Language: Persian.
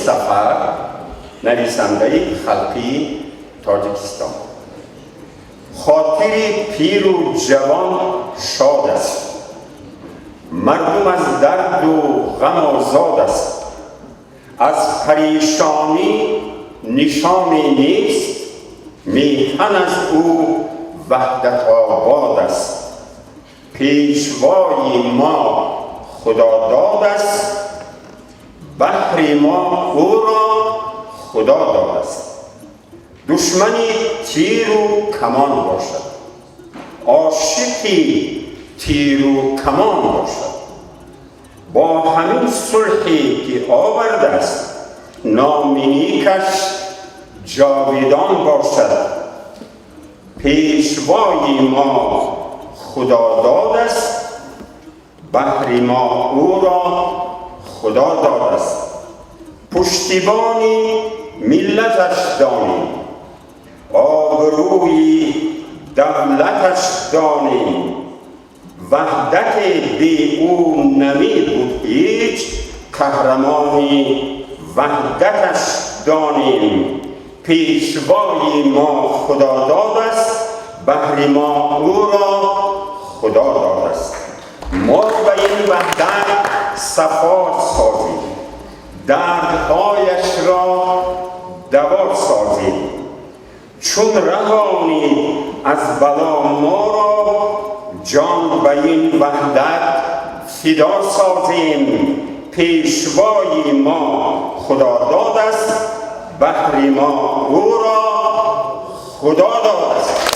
سفر، نویسنده خلقی تاجیکستان. خاطر پیر و جوان شاد است، مردم از درد و غم آزاد است. از پریشانی نشانی نیست، میهن از او وحدت آباد است. پیشوای ما خداداد است، بهر ما او را خدا داد است. دشمنی تیر و کمان باشد، عاشقی تیر و کمان باشد. با همین صلحی که آورده است، نام نیکش جاویدان باشد. پیشوای ما خداداد است، بهر ما او را خدا داد است. پشتیبانی ملتش دانیم، آبروی دولتش دانیم. وحدت بی او نمی بود هیچ، قهرمانی وحدتش دانیم. پیشوای ما خداداد است، بهر ما او را خدا داد است. ما به این وحدت صفا سازیم، دردهایش را دوا سازیم. چون رهانی از بلا ما را، جان به این وحدت فدا سازیم. پیشوای ما خداداد است، بهر ما او را خدا داد است.